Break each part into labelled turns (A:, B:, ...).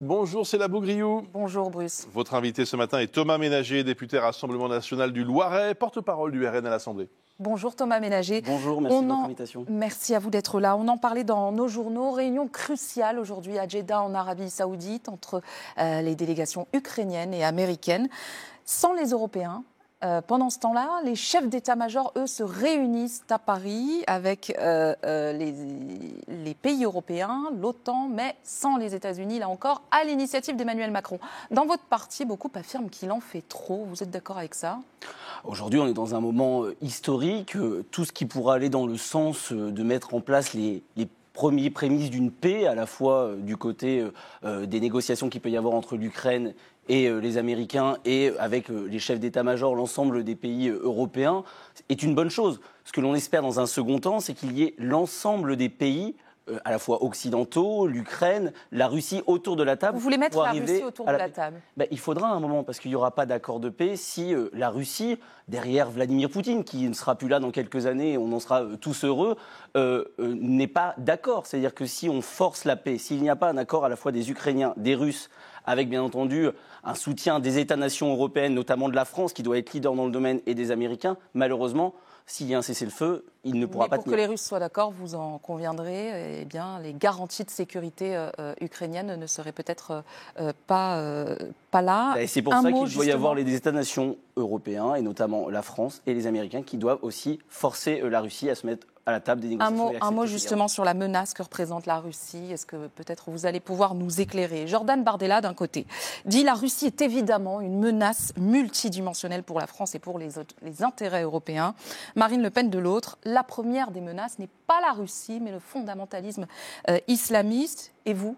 A: Bonjour, c'est la Bougriou.
B: Bonjour Bruce.
A: Votre invité ce matin est Thomas Ménager, député Rassemblement National du Loiret, porte-parole du RN à l'Assemblée.
B: Bonjour Thomas Ménager.
C: Bonjour, merci de votre invitation.
B: Merci à vous d'être là. On en parlait dans nos journaux. Réunion cruciale aujourd'hui à Jeddah en Arabie Saoudite entre les délégations ukrainiennes et américaines. Sans les Européens, pendant ce temps-là, les chefs d'état-major, eux, se réunissent à Paris avec les pays européens, l'OTAN, mais sans les États-Unis, là encore, à l'initiative d'Emmanuel Macron. Dans votre parti, beaucoup affirment qu'il en fait trop. Vous êtes d'accord avec ça ?
C: Aujourd'hui, on est dans un moment historique. Tout ce qui pourra aller dans le sens de mettre en place les premières prémices d'une paix, à la fois du côté des négociations qu'il peut y avoir entre l'Ukraine et les Américains et avec les chefs d'état-major, l'ensemble des pays européens, est une bonne chose. Ce que l'on espère dans un second temps, c'est qu'il y ait l'ensemble des pays à la fois occidentaux, l'Ukraine, la Russie autour de la table.
B: Vous voulez mettre la Russie autour de la table ?
C: Il faudra un moment, parce qu'il n'y aura pas d'accord de paix si la Russie, derrière Vladimir Poutine, qui ne sera plus là dans quelques années, on en sera tous heureux, n'est pas d'accord. C'est-à-dire que si on force la paix, s'il n'y a pas un accord à la fois des Ukrainiens, des Russes, avec bien entendu un soutien des États-nations européennes, notamment de la France, qui doit être leader dans le domaine, et des Américains, malheureusement, s'il y a un cessez-le-feu, il ne pourra pas tenir.
B: Pour que les Russes soient d'accord, vous en conviendrez, eh bien, les garanties de sécurité ukrainiennes ne seraient peut-être pas là.
C: Et c'est pour ça qu'il doit y avoir les États-nations européens, et notamment la France et les Américains, qui doivent aussi forcer la Russie à se mettre à la table des négociations.
B: Un mot justement sur la menace que représente la Russie. Est-ce que peut-être vous allez pouvoir nous éclairer ? Jordan Bardella, d'un côté, dit la Russie est évidemment une menace multidimensionnelle pour la France et pour les intérêts européens. Marine Le Pen, de l'autre, la première des menaces n'est pas la Russie, mais le fondamentalisme islamiste. Et vous ?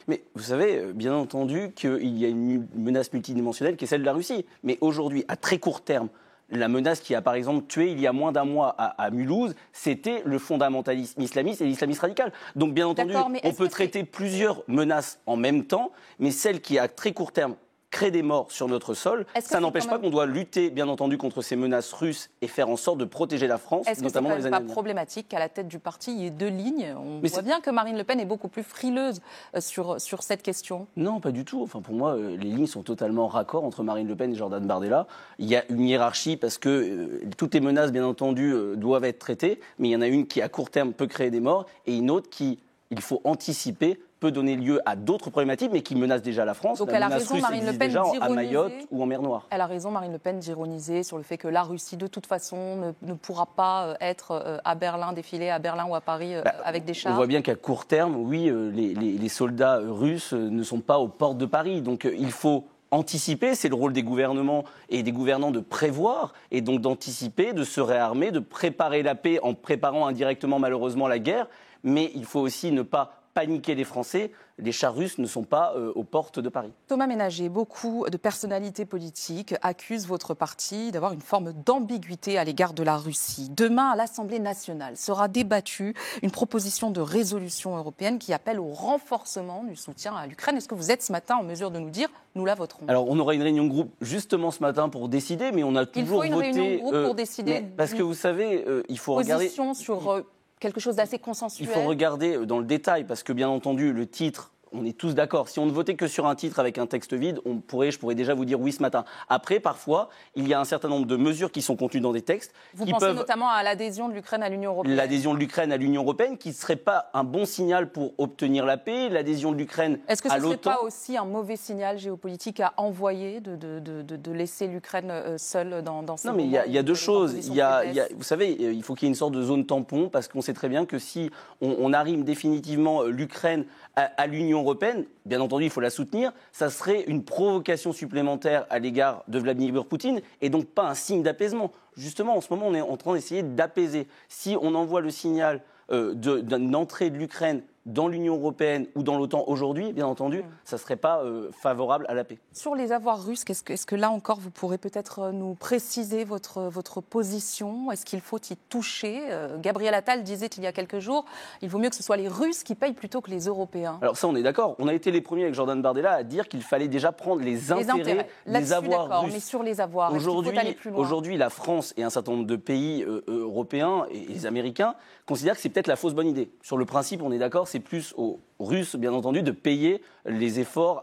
C: Mais vous savez, bien entendu, qu'il y a une menace multidimensionnelle qui est celle de la Russie. Mais aujourd'hui, à très court terme, la menace qui a par exemple tué il y a moins d'un mois à Mulhouse, c'était le fondamentalisme islamiste et l'islamisme radical. Donc bien entendu, on peut traiter plusieurs menaces en même temps, mais celle qui à très court terme crée des morts sur notre sol, ça n'empêche pas qu'on doit lutter bien entendu contre ces menaces russes et faire en sorte de protéger la France, notamment dans les années.
B: Est-ce que ce n'est pas problématique qu'à la tête du parti, il y ait deux lignes ? On voit bien que Marine Le Pen est beaucoup plus frileuse sur cette question.
C: Non, pas du tout. Enfin, pour moi, les lignes sont totalement raccord entre Marine Le Pen et Jordan Bardella. Il y a une hiérarchie parce que toutes les menaces, bien entendu, doivent être traitées, mais il y en a une qui, à court terme, peut créer des morts et une autre qui, il faut anticiper, peut donner lieu à d'autres problématiques, mais qui menacent déjà la France.
B: Donc
C: la
B: elle a
C: menace
B: raison,
C: russe
B: Marine Le Pen,
C: déjà
B: d'ironiser,
C: à Mayotte ou en mer Noire.
B: Elle a raison, Marine Le Pen, d'ironiser sur le fait que la Russie, de toute façon, ne pourra pas être à Berlin, défiler à Berlin ou à Paris avec des chars.
C: On voit bien qu'à court terme, oui, les soldats russes ne sont pas aux portes de Paris. Donc il faut anticiper, c'est le rôle des gouvernements et des gouvernants de prévoir, et donc d'anticiper, de se réarmer, de préparer la paix en préparant indirectement malheureusement la guerre. Mais il faut aussi ne pas paniquer les Français. Les chars russes ne sont pas aux portes de Paris.
B: Thomas Ménager, beaucoup de personnalités politiques accusent votre parti d'avoir une forme d'ambiguïté à l'égard de la Russie. Demain, à l'Assemblée nationale, sera débattue une proposition de résolution européenne qui appelle au renforcement du soutien à l'Ukraine. Est-ce que vous êtes ce matin en mesure de nous dire « nous la voterons » ?
C: Alors, on aura une réunion de groupe justement ce matin pour décider, mais on a toujours voté...
B: Il faut une réunion de groupe pour décider
C: parce que vous savez, il faut regarder...
B: position sur... quelque chose d'assez consensuel.
C: Il faut regarder dans le détail, parce que bien entendu, le titre, on est tous d'accord. Si on ne votait que sur un titre avec un texte vide, je pourrais déjà vous dire oui ce matin. Après, parfois, il y a un certain nombre de mesures qui sont contenues dans des textes.
B: Vous pensez notamment à l'adhésion de l'Ukraine à l'Union européenne ?
C: L'adhésion de l'Ukraine à l'Union européenne, qui ne serait pas un bon signal pour obtenir la paix. L'adhésion de l'Ukraine à l'OTAN.
B: Est-ce que ce ne serait pas aussi un mauvais signal géopolitique à envoyer de laisser l'Ukraine seule dans ce moment ?
C: Non, mais il y a deux choses. Vous savez, il faut qu'il y ait une sorte de zone tampon, parce qu'on sait très bien que si on arrime définitivement l'Ukraine à l'Union européenne, bien entendu, il faut la soutenir, ça serait une provocation supplémentaire à l'égard de Vladimir Poutine et donc pas un signe d'apaisement. Justement, en ce moment, on est en train d'essayer d'apaiser. Si on envoie le signal d'une entrée de l'Ukraine dans l'Union européenne ou dans l'OTAN aujourd'hui, bien entendu, ça ne serait pas favorable à la paix.
B: Sur les avoirs russes, est-ce que là encore, vous pourrez peut-être nous préciser votre position ? Est-ce qu'il faut y toucher ? Gabriel Attal disait il y a quelques jours, il vaut mieux que ce soit les Russes qui payent plutôt que les Européens.
C: Alors ça, on est d'accord. On a été les premiers avec Jordan Bardella à dire qu'il fallait déjà prendre les intérêts des avoirs russes.
B: Mais sur les avoirs, est-ce qu'il faut aller plus loin ?
C: Aujourd'hui, la France et un certain nombre de pays européens et les Américains considèrent que c'est peut-être la fausse bonne idée. Sur le principe, on est d'accord, c'est plus aux Russes, bien entendu, de payer les efforts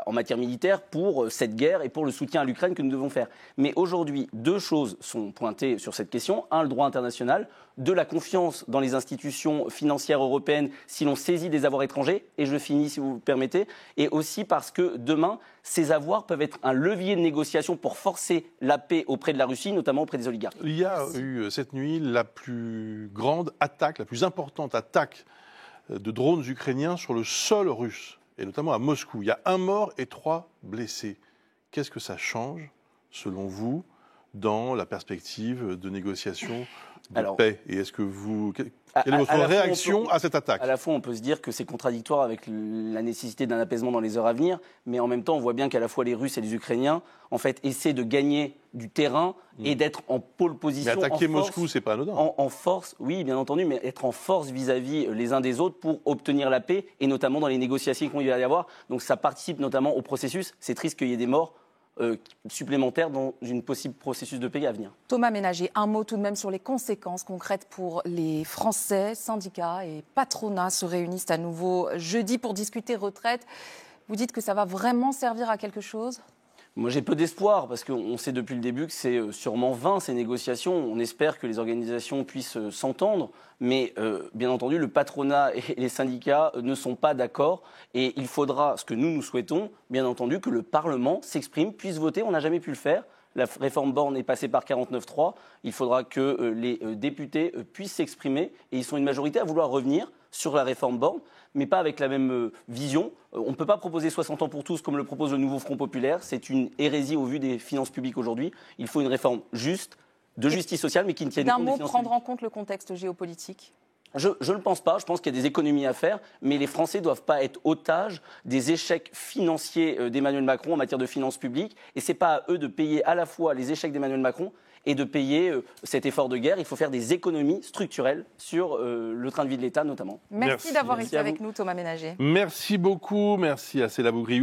C: en matière militaire pour cette guerre et pour le soutien à l'Ukraine que nous devons faire. Mais aujourd'hui, 2 choses sont pointées sur cette question. 1, le droit international. 2, la confiance dans les institutions financières européennes si l'on saisit des avoirs étrangers. Et je finis, si vous le permettez. Et aussi parce que demain, ces avoirs peuvent être un levier de négociation pour forcer la paix auprès de la Russie, notamment auprès des oligarques.
A: Il y a eu cette nuit la plus grande attaque, la plus importante attaque de drones ukrainiens sur le sol russe, et notamment à Moscou. Il y a 1 mort et 3 blessés. Qu'est-ce que ça change, selon vous, dans la perspective de négociation de paix? Et est-ce que quelle est votre réaction à cette attaque?
C: À la fois, on peut se dire que c'est contradictoire avec la nécessité d'un apaisement dans les heures à venir, mais en même temps, on voit bien qu'à la fois les Russes et les Ukrainiens, en fait, essaient de gagner du terrain et d'être en pôle position.
A: Mais attaquer Moscou, c'est pas anodin.
C: En force, oui, bien entendu, mais être en force vis-à-vis les uns des autres pour obtenir la paix, et notamment dans les négociations qu'il va y avoir. Donc ça participe notamment au processus. C'est triste qu'il y ait des morts supplémentaires dans une possible processus de paix à venir.
B: Thomas Ménager, un mot tout de même sur les conséquences concrètes pour les Français. Syndicats et patronats se réunissent à nouveau jeudi pour discuter retraite. Vous dites que ça va vraiment servir à quelque chose ?
C: Moi, j'ai peu d'espoir, parce qu'on sait depuis le début que c'est sûrement vain, ces négociations. On espère que les organisations puissent s'entendre, mais bien entendu, le patronat et les syndicats ne sont pas d'accord. Et il faudra, ce que nous souhaitons, bien entendu, que le Parlement s'exprime, puisse voter. On n'a jamais pu le faire. La réforme Borne est passée par 49.3. Il faudra que les députés puissent s'exprimer. Et ils sont une majorité à vouloir revenir sur la réforme Borne, mais pas avec la même vision. On ne peut pas proposer 60 ans pour tous comme le propose le nouveau Front populaire. C'est une hérésie au vu des finances publiques aujourd'hui. Il faut une réforme juste, de justice sociale, mais qui ne tienne compte des finances publiques.
B: D'un mot, prendre en compte le contexte géopolitique ?
C: Je ne le pense pas. Je pense qu'il y a des économies à faire, mais les Français ne doivent pas être otages des échecs financiers d'Emmanuel Macron en matière de finances publiques. Et ce n'est pas à eux de payer à la fois les échecs d'Emmanuel Macron et de payer cet effort de guerre. Il faut faire des économies structurelles sur le train de vie de l'État notamment.
B: Merci d'avoir été avec nous, Thomas Ménager.
A: Merci beaucoup. Merci à Céla Bougriou.